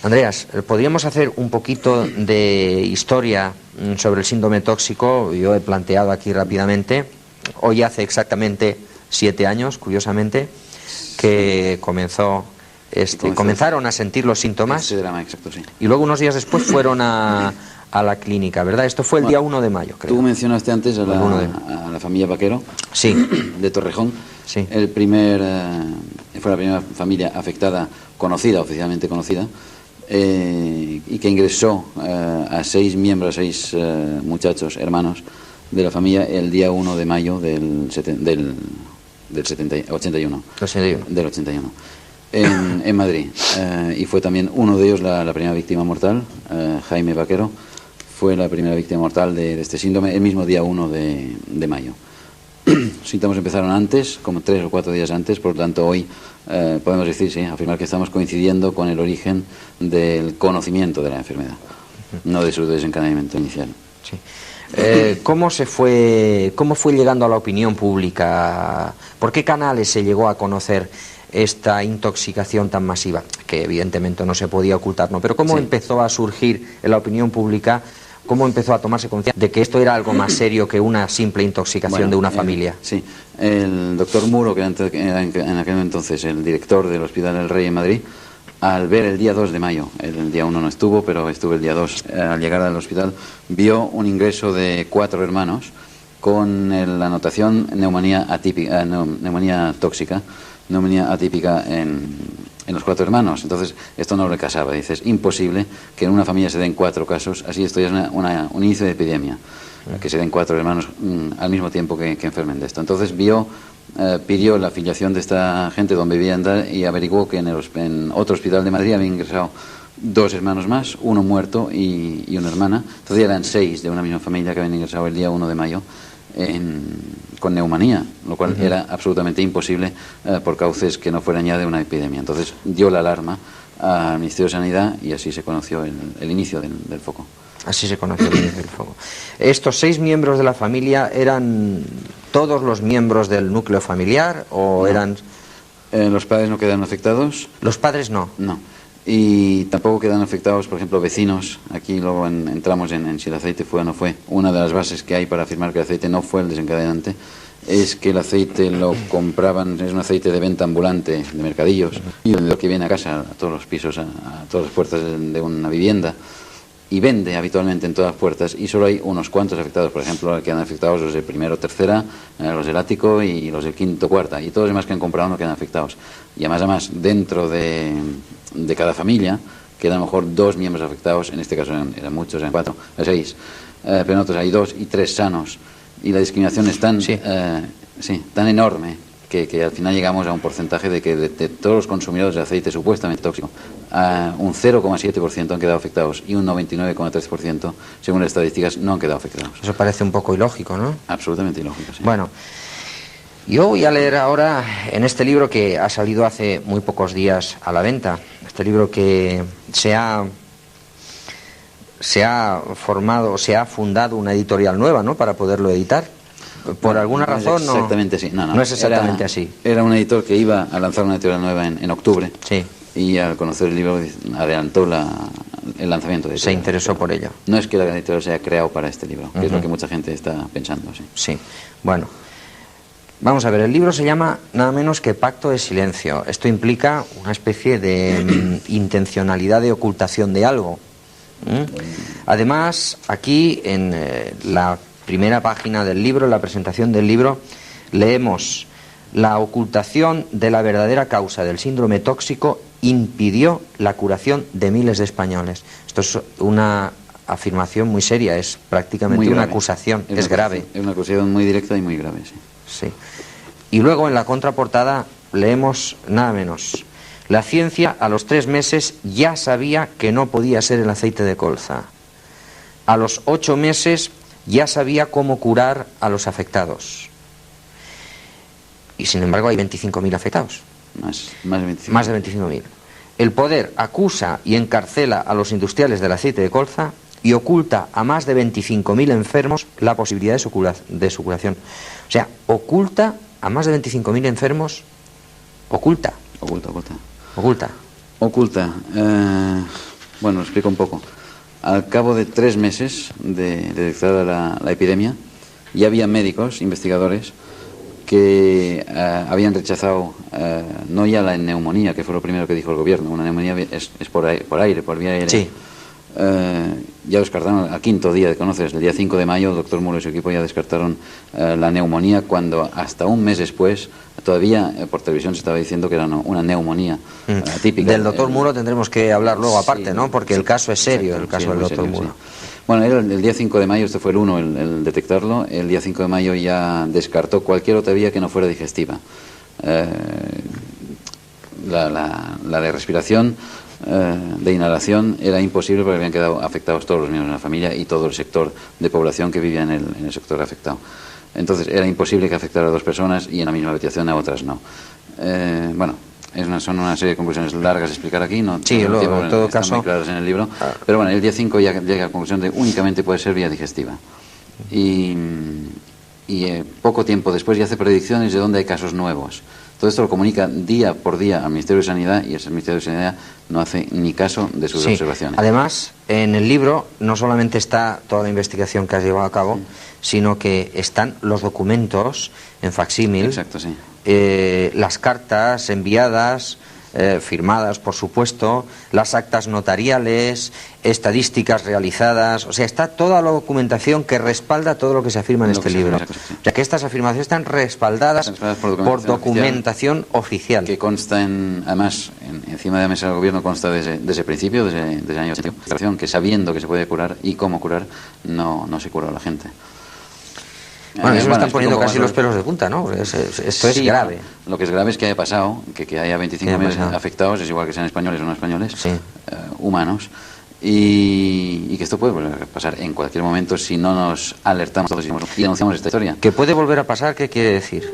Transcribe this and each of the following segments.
Andreas, ¿podríamos hacer un poquito de historia sobre el síndrome tóxico? Yo he planteado aquí rápidamente. Hoy hace exactamente 7 años, curiosamente, que comenzaron a sentir los síntomas. Este drama, exacto, sí. Y luego unos días después fueron a la clínica, ¿verdad? Esto fue el día 1 de mayo, creo. Tú mencionaste antes a la familia Vaquero, sí, de Torrejón. Sí. Fue la primera familia afectada, oficialmente conocida, y que ingresó a 6 miembros, 6 muchachos, hermanos de la familia, el día 1 de mayo del 81. Del 81. En Madrid. Y fue también uno de ellos la primera víctima mortal, Jaime Vaquero. Fue la primera víctima mortal de este síndrome el mismo día 1 de mayo. Los síntomas empezaron antes, como 3 o 4 días antes, por lo tanto hoy podemos decir, sí, afirmar que estamos coincidiendo con el origen del conocimiento de la enfermedad, no de su desencadenamiento inicial. Sí. ¿Cómo fue llegando a la opinión pública? ¿Por qué canales se llegó a conocer esta intoxicación tan masiva? Que evidentemente no se podía ocultar, ¿no? Pero ¿cómo empezó a surgir en la opinión pública? ¿Cómo empezó a tomarse conciencia de que esto era algo más serio que una simple intoxicación de una familia? Sí, el doctor Muro, que era en aquel entonces el director del Hospital del Rey en Madrid, al ver el día 2 de mayo, el día 1 no estuvo, pero estuvo el día 2, al llegar al hospital, vio un ingreso de 4 hermanos con la anotación neumonía tóxica, neumonía atípica en los 4 hermanos. Entonces esto no le casaba. Dices, imposible que en una familia se den 4 casos, así esto ya es un inicio de epidemia, que se den 4 hermanos al mismo tiempo que enfermen de esto. Entonces pidió la afiliación de esta gente donde vivía y averiguó que en otro hospital de Madrid habían ingresado 2 hermanos más, uno muerto y una hermana. Entonces ya eran 6 de una misma familia que habían ingresado el día 1 de mayo con neumonía, lo cual era absolutamente imposible por cauces que no fueran ya de una epidemia. Entonces dio la alarma al Ministerio de Sanidad y así se conoció el inicio del foco. Así se conoció el inicio del foco. ¿Estos 6 miembros de la familia eran todos los miembros del núcleo familiar o no eran...? Los padres no quedaron afectados. ¿Los padres no? No. Y tampoco quedan afectados, por ejemplo, vecinos. Aquí luego entramos en si el aceite fue o no fue. Una de las bases que hay para afirmar que el aceite no fue el desencadenante es que el aceite lo compraban, es un aceite de venta ambulante de mercadillos, y el vendedor que viene a casa, a todos los pisos, a todas las puertas de una vivienda, y vende habitualmente en todas las puertas, y solo hay unos cuantos afectados. Por ejemplo, quedan afectados los de primero, tercera, los del ático y los del quinto, cuarta, y todos los demás que han comprado no quedan afectados. Y además dentro de cada familia quedan a lo mejor 2 miembros afectados, en este caso eran muchos, eran 4, 6, pero en otros hay 2 y 3 sanos, y la discriminación es tan enorme que al final llegamos a un porcentaje de que de todos los consumidores de aceite supuestamente tóxico, un 0,7% han quedado afectados y un 99,3%, según las estadísticas, no han quedado afectados. Eso parece un poco ilógico, ¿no? Absolutamente ilógico, sí. Bueno, yo voy a leer ahora en este libro que ha salido hace muy pocos días a la venta, este libro que se ha fundado una editorial nueva, ¿no?, para poderlo editar. Por alguna razón no. Exactamente así. No es exactamente así. Era un editor que iba a lanzar una editorial nueva en octubre. Sí. Y al conocer el libro adelantó el lanzamiento de Se interesó por ello. No es que la editorial se haya creado para este libro, que es lo que mucha gente está pensando. Sí. Bueno, vamos a ver, el libro se llama nada menos que Pacto de Silencio. Esto implica una especie de intencionalidad de ocultación de algo. Además, aquí en la primera página del libro, en la presentación del libro, leemos: la ocultación de la verdadera causa del síndrome tóxico impidió la curación de miles de españoles. Esto es una afirmación muy seria, es prácticamente una acusación, es grave. Es una acusación muy directa y muy grave, sí. Sí. Y luego en la contraportada leemos nada menos: la ciencia a los 3 meses ya sabía que no podía ser el aceite de colza. A los 8 meses ya sabía cómo curar a los afectados. Y sin embargo hay 25.000 afectados. Más de 25.000. Más de 25.000. El poder acusa y encarcela a los industriales del aceite de colza y oculta a más de 25.000 enfermos la posibilidad de su curación. O sea, oculta a más de 25.000 enfermos. Oculta. Bueno, lo explico un poco. Al cabo de 3 meses de detectada la epidemia, ya había médicos, investigadores, que habían rechazado no ya la neumonía, que fue lo primero que dijo el gobierno. Una neumonía es por aire, por vía aérea. Sí. Ya descartaron al 5.º día de conoces, el día 5 de mayo, el doctor Muro y su equipo ya descartaron la neumonía, cuando hasta un mes después todavía por televisión se estaba diciendo que era una neumonía típica. Del doctor Muro tendremos que hablar luego aparte, sí, ¿no? Porque el caso es serio, exacto, el caso sí, del muy doctor serio, Muro. sí. Bueno, era el día 5 de mayo, este fue el 1, el detectarlo. El día 5 de mayo ya descartó cualquier otra vía que no fuera digestiva. La de respiración, de inhalación, era imposible porque habían quedado afectados todos los miembros de la familia y todo el sector de población que vivía en el sector afectado. Entonces era imposible que afectara a 2 personas y en la misma habitación a otras no. Bueno, son una serie de conclusiones largas de explicar aquí, no sí, todo en todo están caso muy claras en el libro, pero bueno, el día 5 ya llega a la conclusión de únicamente puede ser vía digestiva. Y poco tiempo después ya hace predicciones de dónde hay casos nuevos. Todo esto lo comunica día por día al Ministerio de Sanidad y ese Ministerio de Sanidad no hace ni caso de sus observaciones. Además, en el libro no solamente está toda la investigación que has llevado a cabo, sino que están los documentos en facsímil. Exacto, sí. Las cartas enviadas, firmadas, por supuesto, las actas notariales, estadísticas realizadas, o sea, está toda la documentación que respalda todo lo que se afirma en este libro. Exacto, sí. O sea, que estas afirmaciones están respaldadas por documentación oficial. Que consta, además, encima de la mesa del gobierno, consta desde ese principio, desde el año 80, que sabiendo que se puede curar y cómo curar, no se cura a la gente. Bueno, eso me están poniendo casi los pelos de punta, ¿no? Esto es grave. Lo que es grave es que haya pasado, que haya 25 meses afectados, es igual que sean españoles o no españoles, sí. Humanos, y que esto puede volver a pasar en cualquier momento si no nos alertamos todos y anunciamos esta historia. ¿Que puede volver a pasar? ¿Qué quiere decir?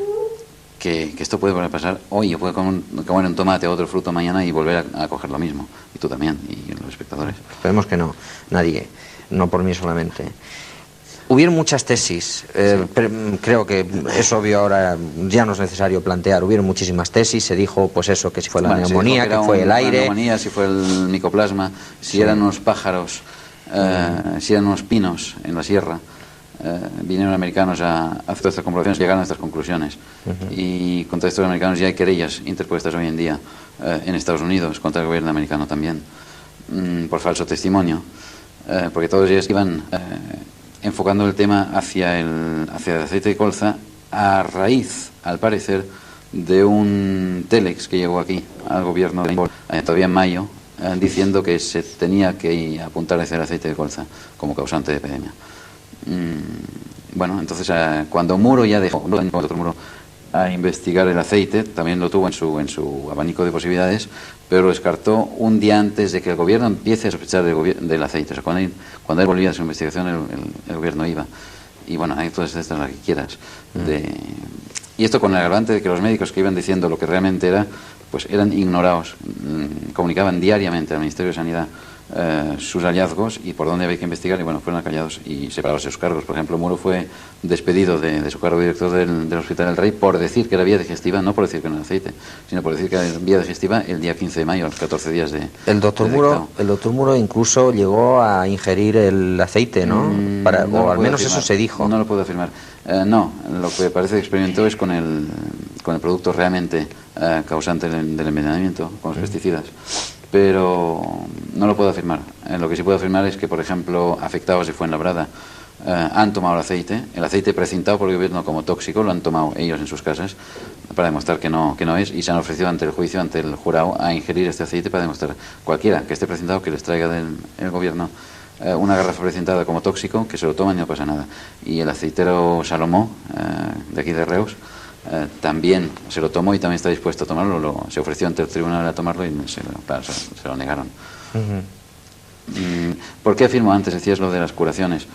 Que esto puede volver a pasar hoy, o puede comer un tomate o otro fruto mañana y volver a coger lo mismo. Y tú también, y los espectadores. Esperemos que no, nadie, no por mí solamente. Hubieron muchas tesis, creo que es obvio ahora, ya no es necesario plantear, hubieron muchísimas tesis, se dijo pues eso, que si fue la neumonía, que fue el aire... neumonía, si fue el micoplasma, si eran unos pájaros, si eran unos pinos en la sierra. Vinieron americanos a hacer todas estas comprobaciones y llegaron a estas conclusiones. Y contra estos americanos ya hay querellas interpuestas hoy en día en Estados Unidos, contra el gobierno americano también, por falso testimonio, porque todos ellos iban... enfocando el tema hacia el aceite de colza a raíz, al parecer, de un telex que llegó aquí al gobierno todavía en mayo, diciendo que se tenía que apuntar hacia el aceite de colza como causante de epidemia. Bueno, entonces cuando Muro ya dejó a investigar el aceite, también lo tuvo en su abanico de posibilidades, pero lo descartó un día antes de que el gobierno empiece a sospechar del aceite. O sea, cuando él volvía a su investigación, el gobierno iba. Y bueno, hay todas estas las que quieras. Y esto con el agravante de que los médicos que iban diciendo lo que realmente era, pues eran ignorados. Comunicaban diariamente al Ministerio de Sanidad sus hallazgos y por dónde había que investigar, y bueno, fueron acallados y separados de sus cargos. Por ejemplo, Muro fue despedido de su cargo de director del Hospital del Rey por decir que era vía digestiva, no por decir que no era aceite, sino por decir que era vía digestiva el día 15 de mayo, a los 14 días de... El doctor Muro incluso llegó a ingerir el aceite, ¿no? O al menos eso se dijo. No lo puedo afirmar. No, lo que parece que experimentó es con el producto realmente causante del envenenamiento, con los pesticidas. Pero no lo puedo afirmar. Lo que sí puedo afirmar es que, por ejemplo, afectados de Fuenlabrada han tomado el aceite precintado por el gobierno como tóxico, lo han tomado ellos en sus casas para demostrar que no es, y se han ofrecido ante el juicio, ante el jurado, a ingerir este aceite para demostrar cualquiera que esté precintado, que les traiga del gobierno una garrafa precintada como tóxico, que se lo toman y no pasa nada. Y el aceitero Salomó, de aquí de Reus, también se lo tomó y también está dispuesto a tomarlo. Se ofreció ante el tribunal a tomarlo y se lo negaron. ¿Por qué afirmo antes, decías lo de las curaciones?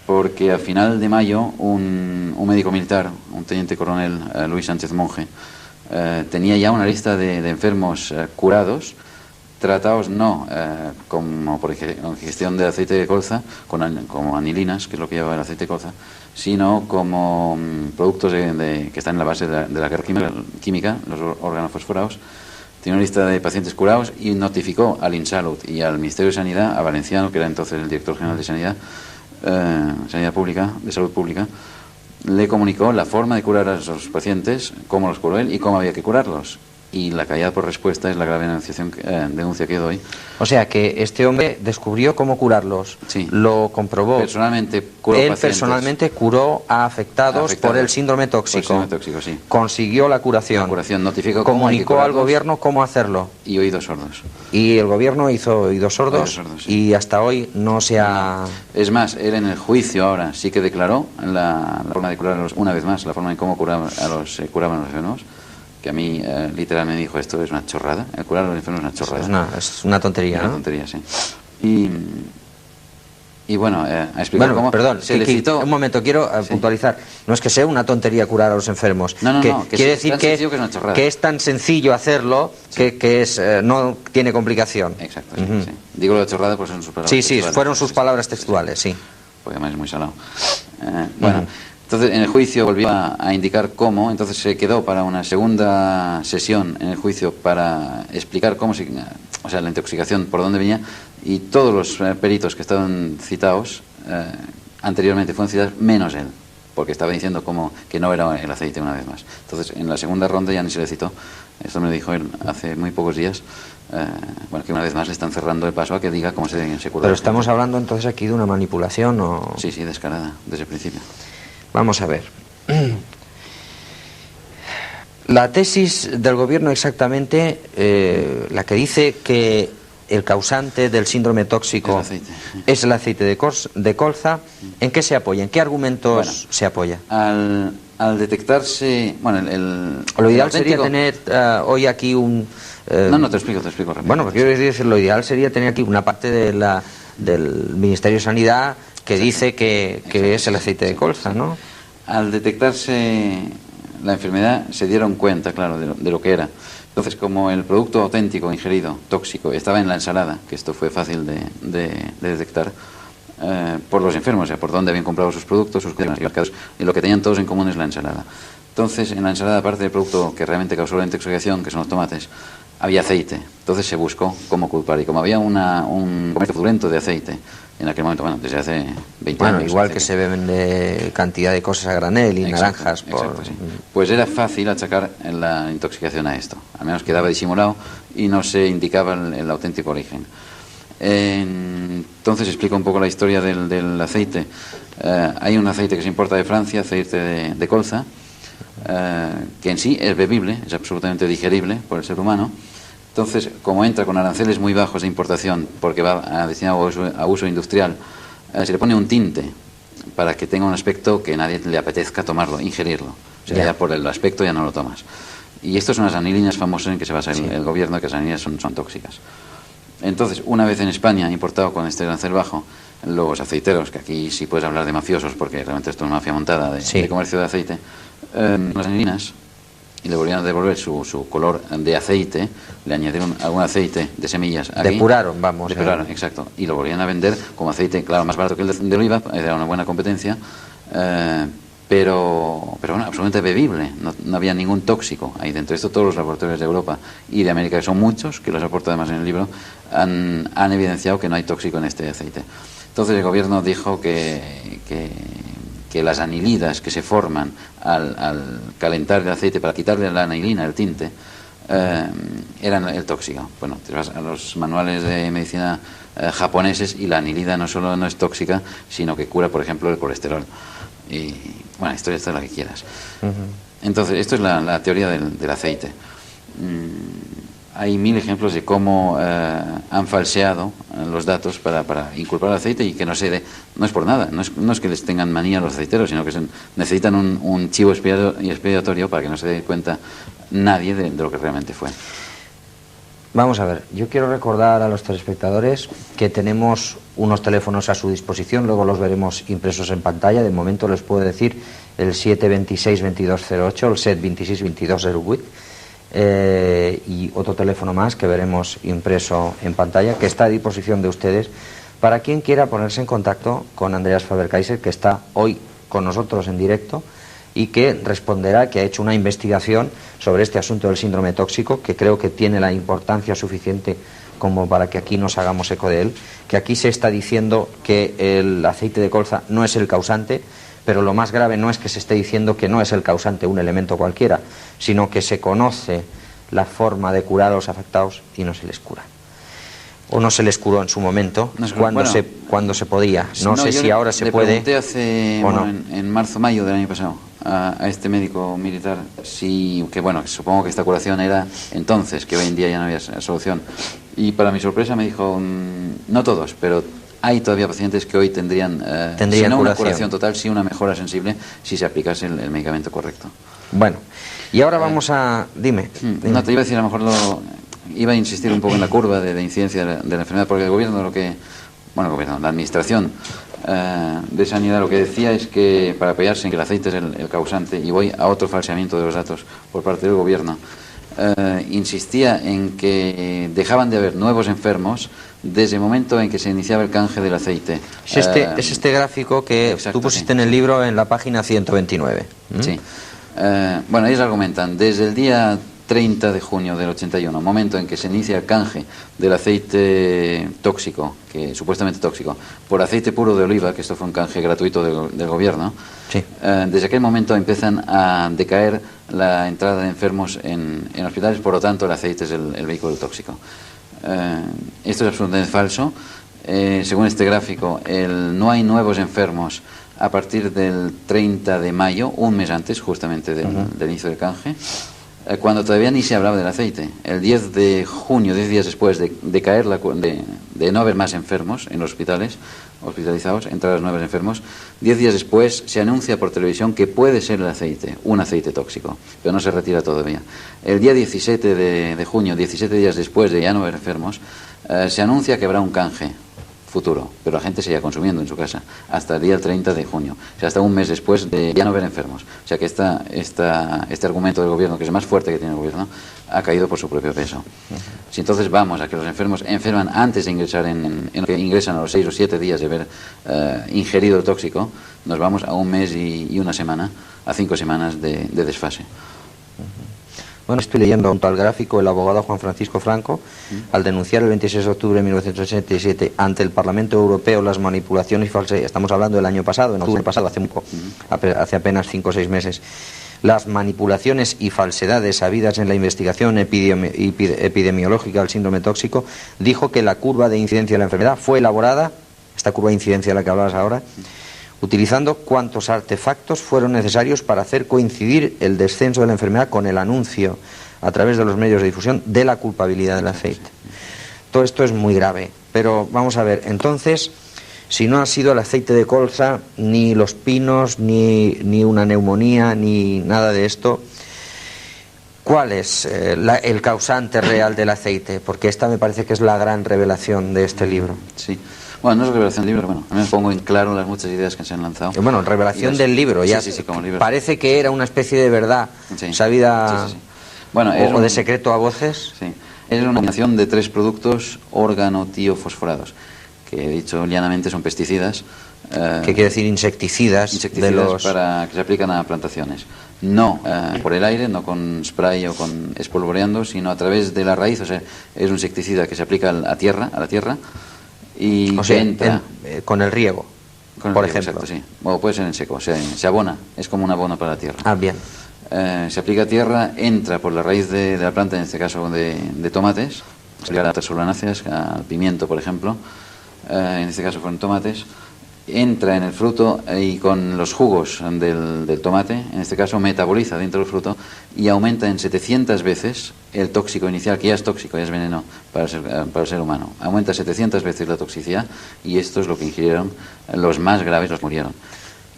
Porque a final de mayo un médico militar, un teniente coronel, Luis Sánchez Monje, tenía ya una lista de enfermos curados, tratados no como por ingestión de aceite de colza, como anilinas, que es lo que lleva el aceite de colza, sino como productos que están en la base de la guerra química, los organofosforados, tenía una lista de pacientes curados y notificó al INSALUD y al Ministerio de Sanidad, a Valenciano, que era entonces el director general de Sanidad, Sanidad Pública, de Salud Pública, le comunicó la forma de curar a esos pacientes, cómo los curó él y cómo había que curarlos. Y la callada por respuesta es la grave denuncia que doy. O sea que este hombre descubrió cómo curarlos, sí. Lo comprobó. Personalmente curó Él pacientes. Personalmente curó a afectados por el síndrome tóxico. Por el síndrome tóxico, sí. Consiguió la curación. La curación, notificó comunicó al gobierno cómo hacerlo. Y oídos sordos. Y el gobierno hizo oídos sordos, Oídos sordos, sí. Y hasta hoy no se ha... Es más, él en el juicio ahora sí que declaró la forma de curarlos, una vez más, la forma en cómo curaban a los enfermos, que a mí literalmente me dijo, esto es una chorrada, el curar a los enfermos es una chorrada. Es una tontería, ¿no? Una tontería, sí. Y bueno, a explicar cómo perdón, se le citó... Un momento, quiero puntualizar. No es que sea una tontería curar a los enfermos. No, quiere decir que es tan sencillo hacerlo, sí. que es no tiene complicación. Exacto, sí, sí. Digo lo de chorrada pues son sus palabras textuales. Sí, fueron sus palabras textuales, sí. Porque además es muy salado. Bueno... Entonces, en el juicio volvió a indicar cómo, entonces se quedó para una segunda sesión en el juicio para explicar cómo, la intoxicación, por dónde venía, y todos los peritos que estaban citados anteriormente fueron citados, menos él, porque estaba diciendo que no era el aceite una vez más. Entonces, en la segunda ronda ya ni se le citó. Esto me lo dijo él hace muy pocos días. Que una vez más le están cerrando el paso a que diga cómo se cura. Pero estamos hablando entonces aquí de una manipulación o... Sí, descarada, desde el principio. Vamos a ver. La tesis del gobierno exactamente, la que dice que el causante del síndrome tóxico es el aceite de colza, ¿en qué se apoya? ¿En qué argumentos se apoya? Al detectarse... Lo ideal sería tener hoy aquí un... No, te explico rápido. Bueno, quiero decir, lo ideal sería tener aquí una parte del Ministerio de Sanidad que dice que es el aceite de colza, ¿no? Al detectarse la enfermedad se dieron cuenta, claro, de lo que era. Entonces, como el producto auténtico ingerido, tóxico, estaba en la ensalada, que esto fue fácil de detectar, por los enfermos, o sea, por dónde habían comprado sus productos, sus mercados, y lo que tenían todos en común es la ensalada. Entonces, en la ensalada, aparte del producto que realmente causó la intoxicación, que son los tomates, había aceite. Entonces se buscó cómo culpar. Y como había un comercio fraudulento de aceite, en aquel momento, desde hace 20 años... igual que se vende cantidad de cosas a granel y naranjas. Exacto, sí. Pues era fácil achacar la intoxicación a esto. Al menos quedaba disimulado y no se indicaba el auténtico origen. Entonces explico un poco la historia del aceite. Hay un aceite que se importa de Francia, aceite de colza, que en sí es bebible, es absolutamente digerible por el ser humano. Entonces, como entra con aranceles muy bajos de importación, porque va destinado a uso industrial, se le pone un tinte para que tenga un aspecto que a nadie le apetezca tomarlo, ingerirlo. O sea, ya por el aspecto ya no lo tomas. Y estas son las anilinas famosas en que se basa el gobierno, que las anilinas son tóxicas. Entonces, una vez en España importado con este arancel bajo, los aceiteros, que aquí sí puedes hablar de mafiosos, porque realmente esto es mafia montada de comercio de aceite, las anilinas, y le volvían a devolver su color de aceite, le añadieron algún aceite de semillas aquí. Depuraron, exacto, y lo volvían a vender como aceite, claro, más barato que el de oliva, era una buena competencia, pero bueno, absolutamente bebible, no había ningún tóxico ahí dentro. Esto todos los laboratorios de Europa y de América, que son muchos, que los aporto además en el libro, han evidenciado que no hay tóxico en este aceite. Entonces el gobierno dijo que las anilidas que se forman al calentar el aceite para quitarle la anilina, el tinte, eran el tóxico. Bueno, te vas a los manuales de medicina japoneses y la anilida no solo no es tóxica, sino que cura, por ejemplo, el colesterol. Y bueno, historia esta es la que quieras. Entonces, esto es la teoría del aceite. Hay 1000 ejemplos de cómo han falseado los datos para inculpar al aceite, y que no es por nada, no es que les tengan manía los aceiteros, sino que necesitan un chivo expiatorio para que no se dé cuenta nadie de lo que realmente fue. Vamos a ver, yo quiero recordar a los telespectadores que tenemos unos teléfonos a su disposición, luego los veremos impresos en pantalla. De momento les puedo decir el 726-2208, el 726-2208, y otro teléfono más que veremos impreso en pantalla, que está a disposición de ustedes para quien quiera ponerse en contacto con Andreas Faber-Kaiser, que está hoy con nosotros en directo y que responderá que ha hecho una investigación sobre este asunto del síndrome tóxico, que creo que tiene la importancia suficiente como para que aquí nos hagamos eco de él, que aquí se está diciendo que el aceite de colza no es el causante, pero lo más grave no es que se esté diciendo que no es el causante un elemento cualquiera, sino que se conoce la forma de curar a los afectados y no se les cura. O no se les curó en su momento, cuando se podía. No sé si ahora se puede. Le pregunté hace, o no. en marzo-mayo del año pasado a este médico militar, que supongo que esta curación era entonces, que hoy en día ya no había solución. Y para mi sorpresa me dijo, no todos, pero hay todavía pacientes que hoy tendrían si no una curación total, sí una mejora sensible si se aplicase el medicamento correcto. Bueno, y ahora vamos a... Dime. No, te iba a decir, a lo mejor iba a insistir un poco en la curva de incidencia de la enfermedad, porque el gobierno la administración de sanidad lo que decía es que para apoyarse en que el aceite es el causante, y voy a otro falseamiento de los datos por parte del gobierno, insistía en que dejaban de haber nuevos enfermos desde el momento en que se iniciaba el canje del aceite. Es este gráfico que tú pusiste en el libro en la página 129. Sí. Ellos argumentan, desde el día 30 de junio del 81, momento en que se inicia el canje del aceite tóxico, que supuestamente tóxico, por aceite puro de oliva, que esto fue un canje gratuito del gobierno, sí. Desde aquel momento empiezan a decaer la entrada de enfermos en hospitales, por lo tanto el aceite es el vehículo tóxico. Esto es absolutamente falso. Según este gráfico, no hay nuevos enfermos a partir del 30 de mayo, un mes antes justamente del inicio del canje, cuando todavía ni se hablaba del aceite. El 10 de junio, 10 días después de caer, de no haber más enfermos en los hospitales, hospitalizados, entradas nuevos enfermos, 10 días después se anuncia por televisión que puede ser el aceite, un aceite tóxico, pero no se retira todavía. El día 17 de junio, 17 días después de ya no haber enfermos, se anuncia que habrá un canje futuro, pero la gente seguía consumiendo en su casa hasta el día 30 de junio, o sea, hasta un mes después de ya no haber enfermos. O sea que este argumento del gobierno, que es el más fuerte que tiene el gobierno, ha caído por su propio peso. Si entonces vamos a que los enfermos enferman antes de ingresar en lo que ingresan a los 6 o 7 días de haber ingerido el tóxico, nos vamos a un mes y una semana, a 5 semanas de desfase. Bueno, estoy leyendo junto al gráfico el abogado Juan Francisco Franco, al denunciar el 26 de octubre de 1987 ante el Parlamento Europeo las manipulaciones y falsedades, estamos hablando del año pasado, en octubre pasado, hace apenas 5 o 6 meses, las manipulaciones y falsedades habidas en la investigación epidemiológica del síndrome tóxico, dijo que la curva de incidencia de la enfermedad fue elaborada, esta curva de incidencia de la que hablabas ahora, utilizando cuantos artefactos fueron necesarios para hacer coincidir el descenso de la enfermedad con el anuncio a través de los medios de difusión de la culpabilidad del aceite. Todo esto es muy grave, pero vamos a ver, entonces, si no ha sido el aceite de colza, ni los pinos, ni una neumonía, ni nada de esto, ¿cuál es el causante real del aceite? Porque esta me parece que es la gran revelación de este libro. Sí. Bueno, no es revelación del libro, bueno, a mí me pongo en claro las muchas ideas que se han lanzado. Bueno, revelación del libro, ya sí, como libro. Parece que era una especie de verdad sabida Bueno, o de secreto a voces. Sí, es una combinación de 3 productos organothiofosforados, que dicho llanamente son pesticidas. ¿Qué quiere decir insecticidas? Para que se aplican a plantaciones. No por el aire, no con spray o con espolvoreando, sino a través de la raíz, o sea, es un insecticida que se aplica a la tierra, y o sea, entra con el riego, por ejemplo. Exacto, sí. O puede ser en seco, o sea, se abona, es como un abono para la tierra. Ah, bien. Se aplica a tierra, entra por la raíz de la planta, en este caso de tomates, se aplica a solanáceas, al pimiento, por ejemplo, en este caso fueron tomates, entra en el fruto y con los jugos del tomate, en este caso metaboliza dentro del fruto y aumenta en 700 veces el tóxico inicial, que ya es tóxico, ya es veneno para el ser humano. Aumenta 700 veces la toxicidad y esto es lo que ingirieron los más graves, los murieron.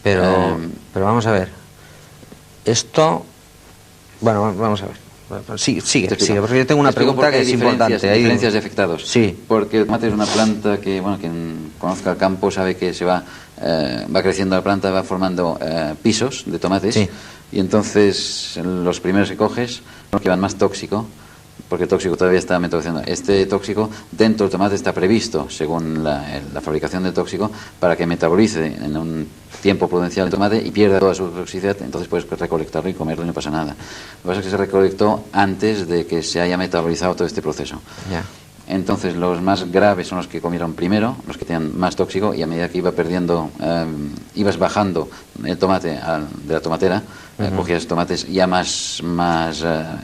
Pero vamos a ver, esto, bueno, vamos a ver. Sigue, porque yo tengo una pregunta que es importante. Hay diferencias de afectados. Sí. Porque el tomate es una planta que, bueno, quien conozca el campo sabe que se va creciendo la planta, va formando pisos de tomates. Sí. Y entonces los primeros que coges, los que van más tóxico, porque el tóxico todavía está metabolizando. Este tóxico dentro del tomate está previsto, según la fabricación del tóxico, para que metabolice en un tiempo prudencial el tomate y pierda toda su toxicidad, entonces puedes recolectarlo y comerlo y no pasa nada. Lo que pasa es que se recolectó antes de que se haya metabolizado todo este proceso. Ya. Entonces los más graves son los que comieron primero, los que tenían más tóxico, y a medida que iba perdiendo, ibas bajando el tomate de la tomatera, cogías tomates ya más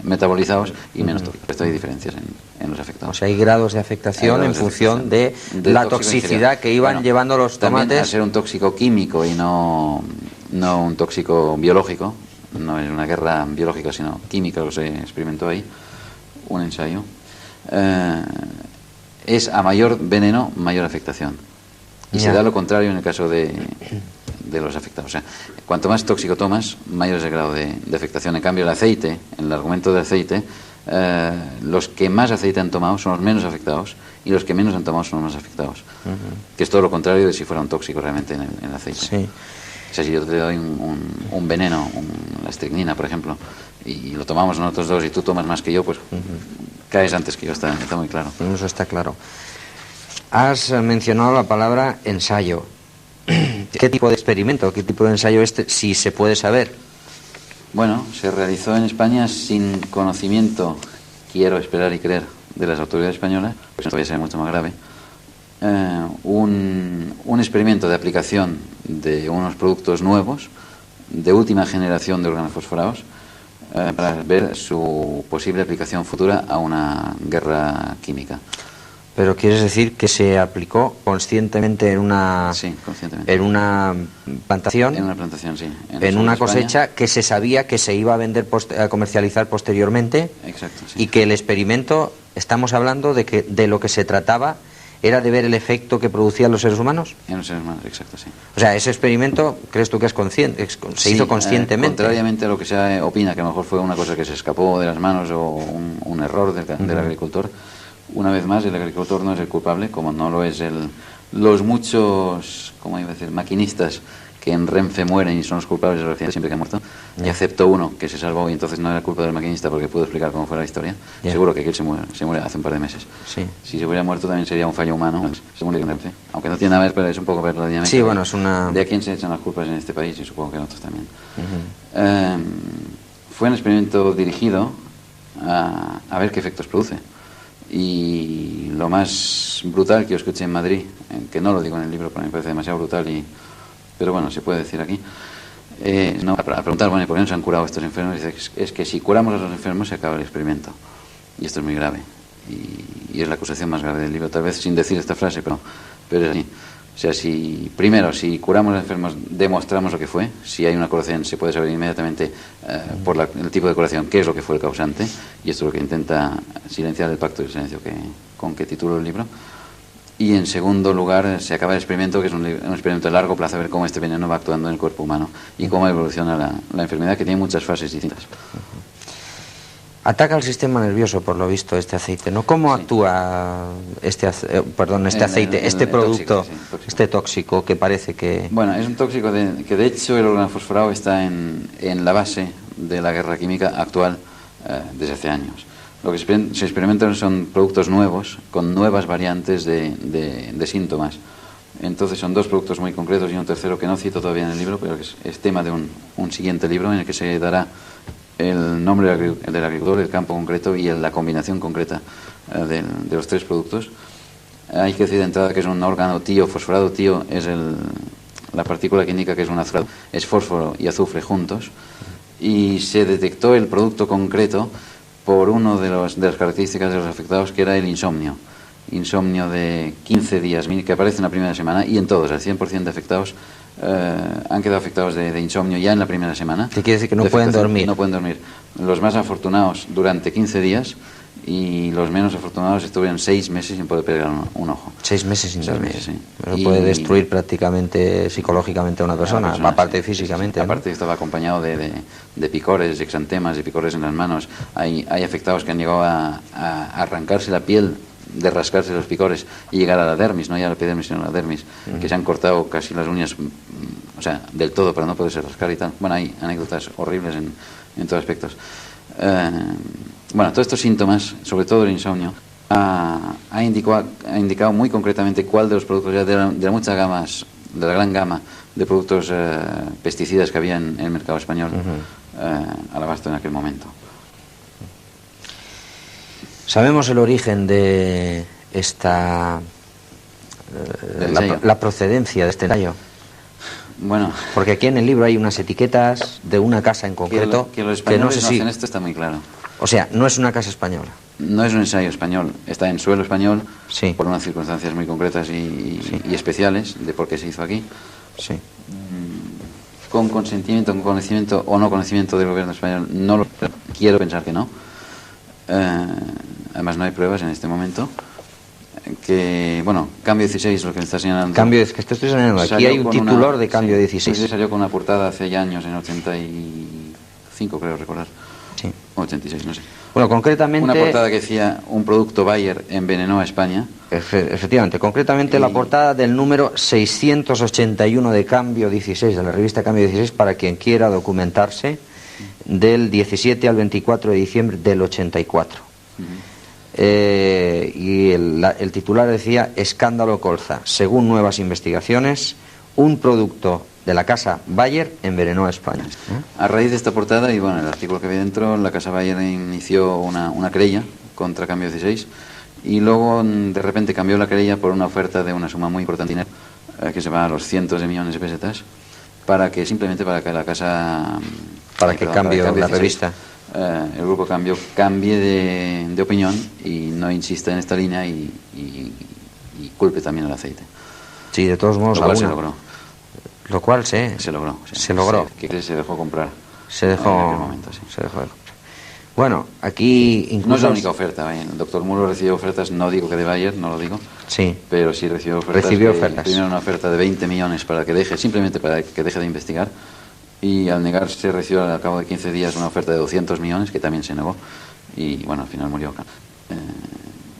metabolizados y menos tóxicos. Esto hay diferencias en los afectados. O sea, hay grados de afectación en función de la toxicidad que iban llevando los tomates. También, al ser un tóxico químico y no un tóxico biológico, no es una guerra biológica sino química, lo que se experimentó ahí, un ensayo. Es a mayor veneno, mayor afectación. Y se da lo contrario en el caso de los afectados. O sea, cuanto más tóxico tomas, mayor es el grado de afectación. En cambio, el aceite, en el argumento del aceite, los que más aceite han tomado son los menos afectados y los que menos han tomado son los más afectados. Que es todo lo contrario de si fuera un tóxico realmente en el aceite. Sí. O sea, si yo te doy un veneno, la estricnina, por ejemplo, y lo tomamos nosotros dos y tú tomas más que yo, pues caes antes que yo, está muy claro. Eso está claro. Has mencionado la palabra ensayo. ¿Qué tipo de experimento, qué tipo de ensayo si se puede saber? Bueno, se realizó en España sin conocimiento, quiero esperar y creer, de las autoridades españolas, pues esto todavía sería mucho más grave, un experimento de aplicación de unos productos nuevos, de última generación de organofosforados, para ver su posible aplicación futura a una guerra química. Pero quieres decir que se aplicó conscientemente en una... Sí, conscientemente. En una plantación. En una plantación, sí. En una cosecha que se sabía que se iba a vender, a comercializar posteriormente. Exacto, sí. Y que el experimento, estamos hablando de lo que se trataba, era de ver el efecto que producían los seres humanos. En los seres humanos, exacto, sí. O sea, ese experimento, ¿crees tú que es consciente? Se hizo conscientemente. Contrariamente a lo que se opina, que a lo mejor fue una cosa que se escapó de las manos o un error del agricultor. Una vez más, el agricultor no es el culpable, como no lo es los muchos, ¿cómo iba a decir?, maquinistas que en Renfe mueren y son los culpables de los accidentes siempre que han muerto, excepto uno que se salvó y entonces no era culpa del maquinista porque pudo explicar cómo fue la historia. Seguro que aquel se muere hace un par de meses. Sí. Si se hubiera muerto también sería un fallo humano, se murió en Renfe. Aunque no tiene nada que ver, pero es un poco ver la dinámica. Sí, bueno, es una... De a quién se echan las culpas en este país y supongo que en otros también. Fue un experimento dirigido a ver qué efectos produce. Y lo más brutal que yo escuché en Madrid, que no lo digo en el libro porque me parece demasiado brutal, pero bueno, se puede decir aquí, para preguntar, bueno, ¿por qué no se han curado estos enfermos? Es que si curamos a los enfermos se acaba el experimento. Y esto es muy grave. Y es la acusación más grave del libro, tal vez sin decir esta frase, pero es así. O sea, si curamos a los enfermos, demostramos lo que fue. Si hay una curación, se puede saber inmediatamente por el tipo de curación qué es lo que fue el causante. Y esto es lo que intenta silenciar el pacto del silencio con que titulo el libro. Y en segundo lugar, se acaba el experimento, que es un experimento de largo plazo, a ver cómo este veneno va actuando en el cuerpo humano y cómo evoluciona la enfermedad, que tiene muchas fases distintas. Ataca el sistema nervioso, por lo visto, este aceite, ¿no? ¿Cómo actúa este aceite, este producto, tóxico. Este tóxico que parece que... Bueno, es un tóxico que de hecho el organofosforado está en la base de la guerra química actual desde hace años. Lo que se experimentan son productos nuevos, con nuevas variantes de síntomas. Entonces son dos productos muy concretos y un tercero que no cito todavía en el libro, pero que es tema de un siguiente libro en el que se dará el nombre del agricultor, el campo concreto y la combinación concreta de los tres productos. Hay que decir de entrada que es un órgano tío, fosforado tío, es la partícula que indica que es un azufre, es fósforo y azufre juntos, y se detectó el producto concreto por una de las características de los afectados, que era el insomnio de 15 días, que aparece en la primera semana, y en todos, al 100% de afectados, han quedado afectados de insomnio ya en la primera semana. ¿Qué quiere decir? Que no pueden dormir. No pueden dormir. Los más afortunados durante 15 días y los menos afortunados estuvieron 6 meses sin poder pegar un ojo. 6 meses sin dormir. Sí. Pero puede destruir prácticamente psicológicamente a una persona, aparte físicamente. Sí. Aparte, estaba acompañado de picores, de exantemas, de picores en las manos. Hay afectados que han llegado a arrancarse la piel, de rascarse los picores y llegar a la dermis, no ya a la epidermis sino a la dermis, que se han cortado casi las uñas, o sea, del todo para no poderse rascar y tal. Bueno, hay anécdotas horribles en todos aspectos. Bueno, todos estos síntomas, sobre todo el insomnio, ha indicado muy concretamente cuál de los productos, ya de la muchas gamas, de la gran gama de productos pesticidas que había en el mercado español al abasto en aquel momento. ¿Sabemos el origen de esta... la procedencia de este ensayo? Bueno, porque aquí en el libro hay unas etiquetas de una casa en concreto que los españoles no sé si... hacen esto está muy claro. O sea, no es una casa española. No es un ensayo español, está en suelo español, sí, por unas circunstancias muy concretas y especiales de por qué se hizo aquí. Sí. Con consentimiento, con conocimiento o no conocimiento del gobierno español, no lo quiero pensar que no. Además no hay pruebas en este momento. Que, bueno, Cambio 16, lo que me está señalando. Cambio, es que estoy señalando. Aquí hay un titular de Cambio 16. Sí, salió con una portada hace ya años, en 85, creo recordar. Sí. 86, no sé. Bueno, concretamente... Una portada que decía: un producto Bayer envenenó a España. Efectivamente, concretamente la portada del número 681 de Cambio 16, de la revista Cambio 16, para quien quiera documentarse, del 17 al 24 de diciembre del 84. Y el titular decía: escándalo colza. Según nuevas investigaciones, un producto de la casa Bayer envenenó a España. A raíz de esta portada y bueno, el artículo que había dentro, la casa Bayer inició una querella contra Cambio 16 y luego de repente cambió la querella por una oferta de una suma muy importante de dinero, que se va a los cientos de millones de pesetas, simplemente para que la casa... Para que cambie la revista. El grupo cambie de opinión y no insista en esta línea y culpe también el aceite. Sí, de todos modos, lo cual se logró. Lo cual se logró. Sí. Se logró. Que se dejó comprar. Se dejó. En aquel momento, sí. Se dejó de comprar. Bueno, aquí incluso... No es la única oferta. El doctor Muro recibió ofertas, no digo que de Bayer, no lo digo. Sí. Pero sí recibió ofertas. Primero una oferta de 20 millones para que deje, simplemente para que deje de investigar. Y al negarse recibió al cabo de 15 días una oferta de 200 millones que también se negó y bueno, al final murió.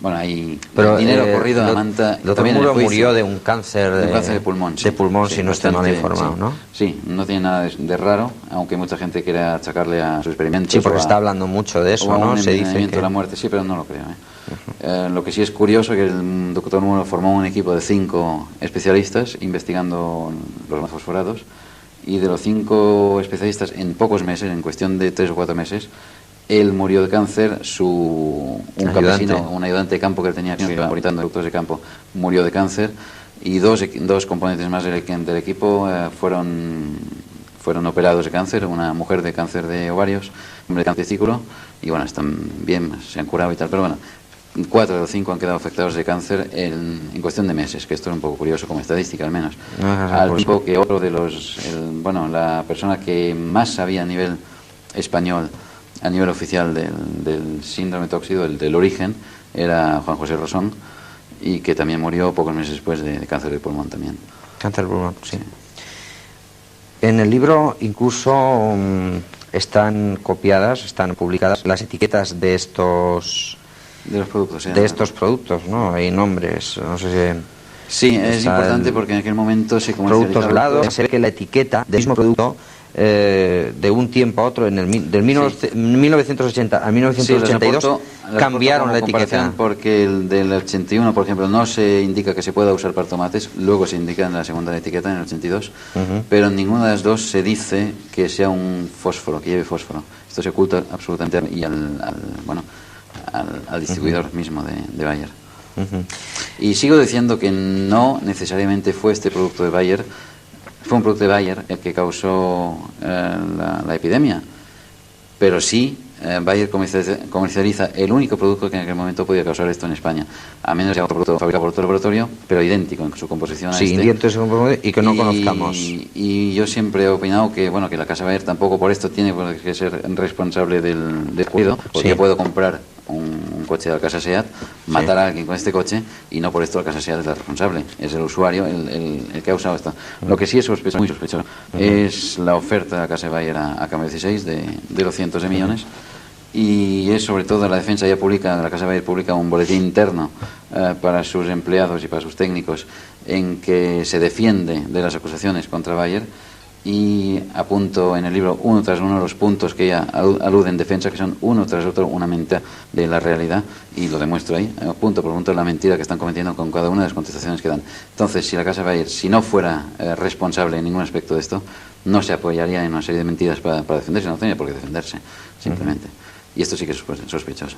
Bueno, hay dinero corrido a la manta. También murió de un cáncer de pulmón. De pulmón, si no estoy mal informado, sí. ¿no? Sí, no tiene nada de raro, aunque mucha gente quiera achacarle a sus experimentos. Sí, porque está hablando mucho de eso, ¿no? Se dice que la muerte, sí, pero no lo creo. Lo que sí es curioso es que el doctor Muro formó un equipo de 5 especialistas investigando los fosforados. Y de los 5 especialistas, en pocos meses, en cuestión de 3 o 4 meses, él murió de cáncer, un campesino, un ayudante de campo que él tenía, que iba orbitando productos de campo, murió de cáncer, y dos componentes más del equipo fueron operados de cáncer, una mujer de cáncer de ovarios, un hombre de cáncer de testículo, y bueno, están bien, se han curado y tal, pero bueno, 4 de los 5 han quedado afectados de cáncer en cuestión de meses, que esto es un poco curioso como estadística al menos. Al tiempo que otro de la persona que más sabía a nivel español, a nivel oficial del síndrome tóxico, del origen, era Juan José Rosón, y que también murió pocos meses después de cáncer de pulmón también. Cáncer de pulmón, sí. En el libro incluso están copiadas, están publicadas las etiquetas de estos... De los productos, de estos productos, ¿no? Hay nombres, no sé si... Sí, es importante porque en aquel momento se comercializaba... Productos lados, se ve que la etiqueta del mismo producto, de un tiempo a otro, del 1980 a 1982, cambiaron la etiqueta. Porque el del 81, por ejemplo, no se indica que se pueda usar para tomates, luego se indica en la segunda etiqueta, en el 82, pero en ninguna de las dos se dice que sea un fósforo, que lleve fósforo. Esto se oculta absolutamente y al distribuidor mismo de Bayer. Y sigo diciendo que no necesariamente fue este producto de Bayer, fue un producto de Bayer el que causó la epidemia, pero sí Bayer comercializa el único producto que en aquel momento podía causar esto en España, a menos que otro producto fabricado por otro laboratorio, pero idéntico en su composición a y que no conozcamos. Y yo siempre he opinado que bueno, que la casa Bayer tampoco por esto tiene que ser responsable del cuidado, porque puedo comprar un coche de la casa SEAT, matar a alguien con este coche y no por esto la casa SEAT es la responsable, es el usuario el que ha usado esto. Lo que sí es sospechoso, muy sospechoso, es la oferta de la casa Bayer a Cambio 16 de los cientos de millones, y es sobre todo la defensa la casa Bayer publica un boletín interno para sus empleados y para sus técnicos en que se defiende de las acusaciones contra Bayer y apunto en el libro uno tras uno los puntos que ella alude en defensa, que son uno tras otro una mentira de la realidad, y lo demuestro ahí, punto por punto, la mentira que están cometiendo con cada una de las contestaciones que dan. Entonces, si la Casa Bayer, si no fuera responsable en ningún aspecto de esto, no se apoyaría en una serie de mentiras para defenderse, no tenía por qué defenderse, simplemente. Y esto sí que es sospechoso.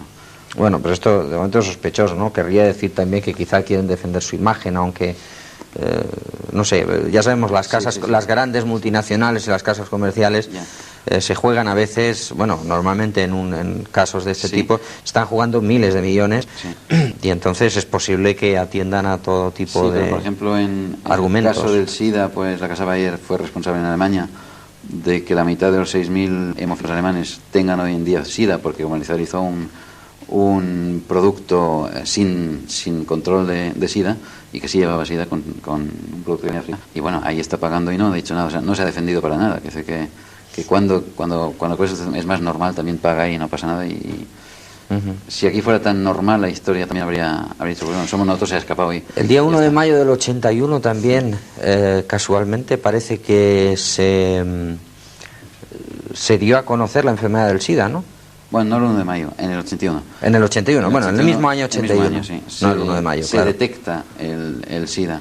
Bueno, pero esto de momento es sospechoso, ¿no? Querría decir también que quizá quieren defender su imagen, aunque... no sé, ya sabemos, las casas, las grandes multinacionales y las casas comerciales se juegan a veces, bueno, normalmente en casos de este tipo, están jugando miles de millones y entonces es posible que atiendan a todo tipo de pero, por ejemplo, en argumentos. el caso del SIDA, pues la Casa Bayer fue responsable en Alemania de que la mitad de los 6.000 hemófilos alemanes tengan hoy en día SIDA, porque comercializó un producto sin control de SIDA, y que sí llevaba SIDA con un producto de África. Y bueno, ahí está pagando y no ha dicho nada, o sea, no se ha defendido para nada. Que cuando la cosa es más normal, también paga y no pasa nada. Y si aquí fuera tan normal, la historia también habría dicho, bueno, somos nosotros, se ha escapado. El día 1 de mayo del 81 también, casualmente, parece que se dio a conocer la enfermedad del SIDA, ¿no? Bueno, no el 1 de mayo, en el 81. En el 81, bueno, en el mismo año 81. El mismo año, sí. No el 1 de mayo, se detecta el SIDA,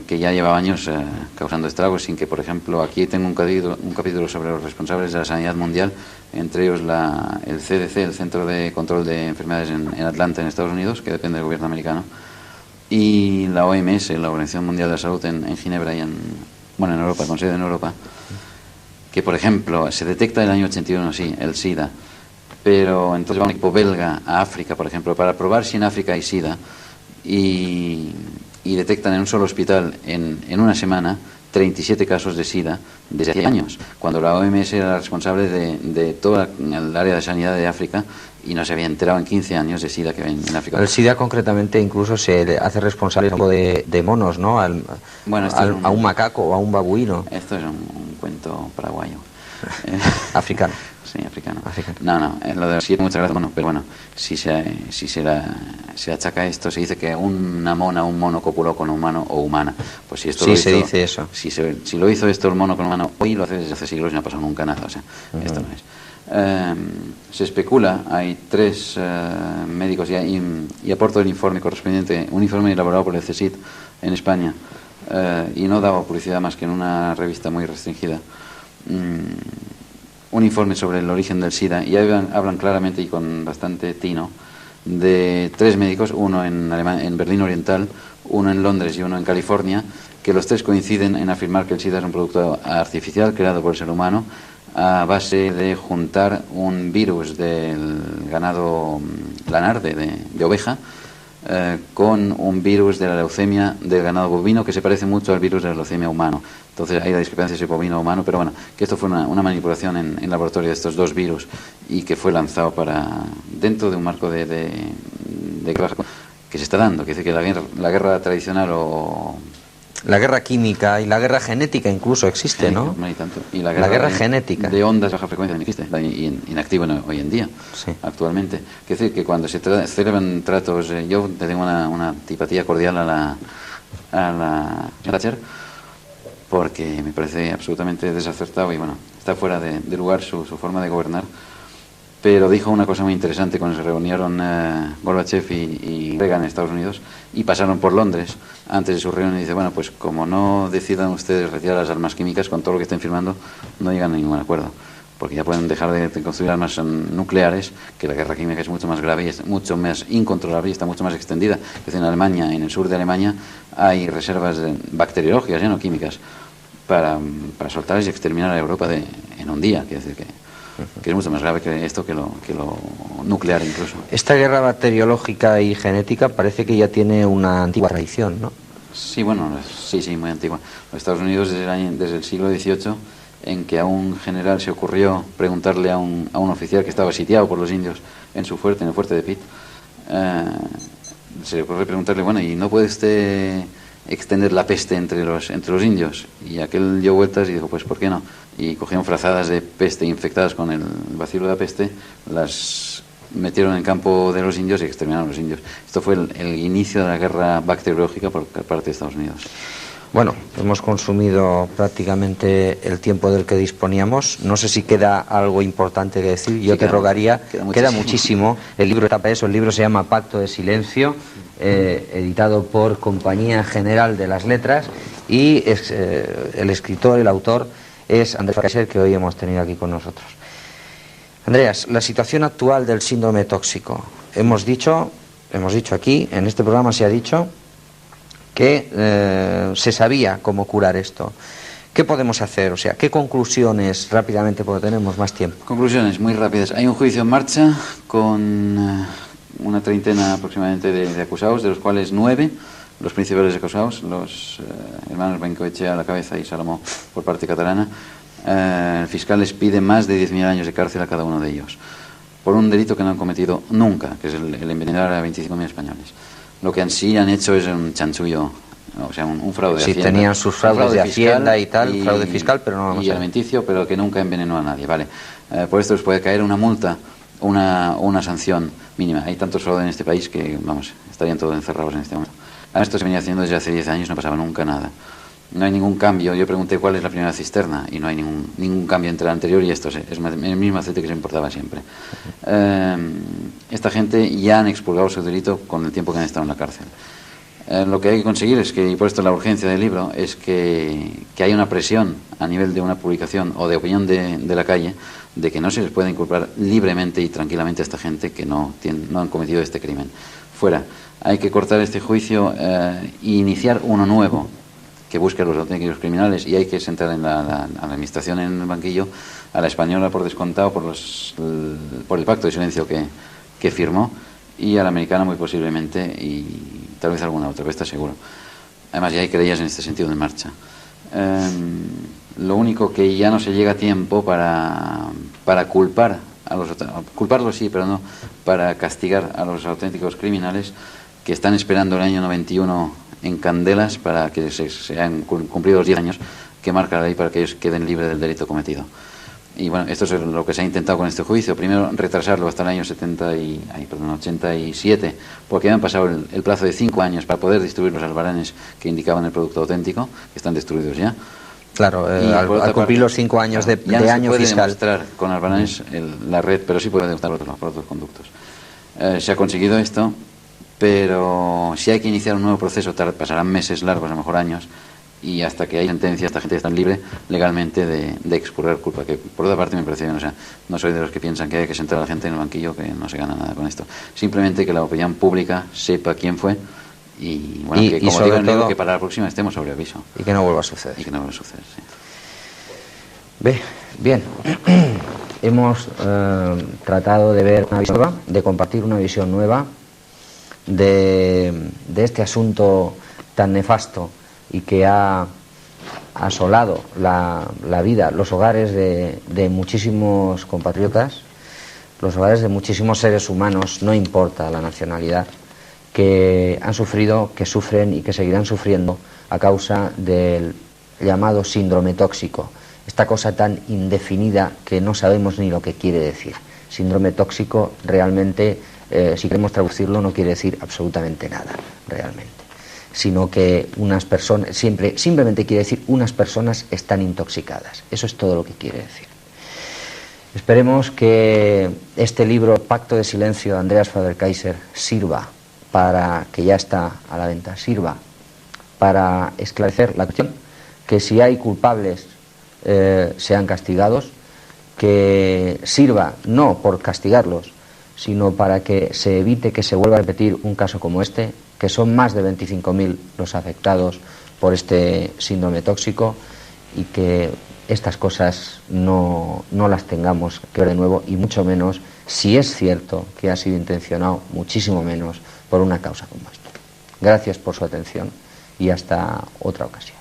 que ya lleva años causando estragos, sin que, por ejemplo, aquí tengo un capítulo sobre los responsables de la sanidad mundial, entre ellos el CDC, el Centro de Control de Enfermedades en Atlanta, en Estados Unidos, que depende del gobierno americano, y la OMS, la Organización Mundial de la Salud, en Ginebra y en Europa, con sede en Europa, que, por ejemplo, se detecta en el año 81, sí, el SIDA. Pero entonces va un equipo belga a África, por ejemplo, para probar si en África hay SIDA, y detectan en un solo hospital en una semana 37 casos de SIDA desde hace años, cuando la OMS era la responsable de toda el área de sanidad de África y no se había enterado en 15 años de SIDA que hay en África. El SIDA concretamente incluso se hace responsable de monos, ¿no? A un macaco o a un babuino. Esto es un cuento paraguayo. Africano. Sí, africano. No, lo de sí, muchas gracias. Bueno, pero bueno, si se achaca esto, se dice que un mono copuló con un humano o humana. Pues si esto sí, lo hizo, se dice eso. Si lo hizo esto el mono con humano, hoy lo hace desde hace siglos y no ha pasado nunca nada. O sea, esto no es. Se especula, hay 3 médicos y aporto el informe correspondiente, un informe elaborado por el CSIC en España, y no daba publicidad más que en una revista muy restringida. Un informe sobre el origen del SIDA, y hablan claramente y con bastante tino de 3 médicos, uno en Berlín Oriental, uno en Londres y uno en California, que los 3 coinciden en afirmar que el SIDA es un producto artificial creado por el ser humano a base de juntar un virus del ganado lanar, de oveja, con un virus de la leucemia del ganado bovino que se parece mucho al virus de la leucemia humano. Entonces hay la discrepancia si bovino o humano, pero bueno, que esto fue una manipulación en laboratorio de estos 2 virus y que fue lanzado dentro de un marco de guerra que se está dando, que dice que la guerra tradicional o... La guerra química y la guerra genética incluso existe, ¿no? No hay tanto. Y la guerra genética. De ondas de baja frecuencia existe, inactivo hoy en día, actualmente. Quiere decir que cuando se celebran tratos, yo tengo una antipatía cordial a la Thatcher, porque me parece absolutamente desacertado y bueno, está fuera de lugar su forma de gobernar. Pero dijo una cosa muy interesante cuando se reunieron Gorbachev y Reagan en Estados Unidos y pasaron por Londres antes de su reunión y dice, bueno, pues como no decidan ustedes retirar las armas químicas con todo lo que estén firmando, no llegan a ningún acuerdo, porque ya pueden dejar de construir armas nucleares, que la guerra química es mucho más grave y es mucho más incontrolable y está mucho más extendida. Es decir, en Alemania, en el sur de Alemania, hay reservas bacteriológicas, ya no químicas, para soltarlas y exterminar a Europa en un día. Quiere decir que es mucho más grave que esto, que lo nuclear incluso. Esta guerra bacteriológica y genética parece que ya tiene una antigua tradición, ¿no? Sí, bueno, sí, muy antigua. Los Estados Unidos desde el siglo XVIII, en que a un general se ocurrió preguntarle a un oficial que estaba sitiado por los indios en el fuerte de Pitt, se le ocurrió preguntarle, bueno, ¿y no puede usted extender la peste entre los indios? Y aquel dio vueltas y dijo, pues ¿por qué no? Y cogieron frazadas de peste infectadas con el bacilo de la peste, las metieron en el campo de los indios y exterminaron a los indios. Esto fue el inicio de la guerra bacteriológica por parte de Estados Unidos. Bueno, hemos consumido prácticamente el tiempo del que disponíamos. No sé si queda algo importante que decir. Yo te rogaría, queda muchísimo. El libro está para eso, el libro se llama Pacto de Silencio, editado por Compañía General de las Letras, y el escritor, el autor, es Andreas Kaiser, que hoy hemos tenido aquí con nosotros. Andreas, la situación actual del síndrome tóxico. Hemos dicho aquí, en este programa se ha dicho que se sabía cómo curar esto. ¿Qué podemos hacer? O sea, ¿qué conclusiones rápidamente, porque tenemos más tiempo? Conclusiones muy rápidas. Hay un juicio en marcha con una treintena aproximadamente de acusados, de los cuales 9, los principales acusados, los hermanos Bencoechea a la cabeza y Salomó por parte catalana. El fiscal les pide más de 10.000 años de cárcel a cada uno de ellos, por un delito que no han cometido nunca, que es el envenenar a 25.000 españoles. Lo que en sí han hecho es un chanchullo, o sea, un fraude de Hacienda. Sí, tenían sus fraudes de Hacienda y tal, fraude fiscal, pero no vamos y alimenticio, pero que nunca envenenó a nadie, ¿vale? Por esto les puede caer una multa, una sanción mínima. Hay tantos fraudes en este país que, vamos, estarían todos encerrados en este momento. Esto se venía haciendo desde hace 10 años, no pasaba nunca nada. No hay ningún cambio. Yo pregunté cuál es la primera cisterna y no hay ningún cambio entre la anterior y esto. Es el mismo aceite que se importaba siempre. Esta gente ya han expurgado su delito con el tiempo que han estado en la cárcel. Lo que hay que conseguir es que, y por esto la urgencia del libro, es que haya una presión a nivel de una publicación o de opinión de la calle, de que no se les pueda inculpar libremente y tranquilamente a esta gente que no han cometido este crimen. Fuera. Hay que cortar este juicio e iniciar uno nuevo que busque a los auténticos criminales, y hay que sentar a la administración en el banquillo, a la española por descontado por el pacto de silencio que firmó, y a la americana muy posiblemente, y tal vez alguna otra, pero está seguro. Además ya hay querellas en este sentido en marcha. Lo único que ya no se llega a tiempo para culparlos sí, pero no para castigar a los auténticos criminales que están esperando el año 91 en candelas para que se han cumplido los 10 años que marca la ley para que ellos queden libres del delito cometido. Y bueno, esto es lo que se ha intentado con este juicio. Primero, retrasarlo hasta el año 87, porque habían pasado el plazo de 5 años para poder distribuir los albaranes que indicaban el producto auténtico, que están destruidos ya. Claro, al cumplir los 5 años de año fiscal. Ya no se puede demostrar con albaranes la red, pero sí puede demostrar por otros conductos. Se ha conseguido esto, pero si hay que iniciar un nuevo proceso, pasarán meses largos, a lo mejor años, y hasta que hay sentencia, esta gente está libre legalmente de expurgar culpa, que por otra parte me parece bien. O sea, no soy de los que piensan que hay que sentar a la gente en el banquillo, que no se gana nada con esto. Simplemente que la opinión pública sepa quién fue, y bueno, que como digo en el libro, que para la próxima estemos sobre aviso. Y que no vuelva a suceder. Y que no vuelva a suceder, sí. Bien. Hemos tratado de ver una visión nueva, de compartir una visión nueva de este asunto tan nefasto y que ha asolado la vida, los hogares de muchísimos compatriotas, los hogares de muchísimos seres humanos, no importa la nacionalidad, que han sufrido, que sufren y que seguirán sufriendo a causa del llamado síndrome tóxico, esta cosa tan indefinida que no sabemos ni lo que quiere decir. Síndrome tóxico realmente, si queremos traducirlo, no quiere decir absolutamente nada, realmente, sino que unas personas, simplemente quiere decir unas personas están intoxicadas. Eso es todo lo que quiere decir. Esperemos que este libro, Pacto de Silencio, de Andreas Faber-Kaiser, sirva para, que ya está a la venta, sirva para esclarecer la cuestión, que si hay culpables sean castigados, que sirva no por castigarlos, sino para que se evite que se vuelva a repetir un caso como este, que son más de 25.000 los afectados por este síndrome tóxico, y que estas cosas no las tengamos que ver de nuevo, y mucho menos, si es cierto que ha sido intencionado, muchísimo menos por una causa como esta. Gracias por su atención y hasta otra ocasión.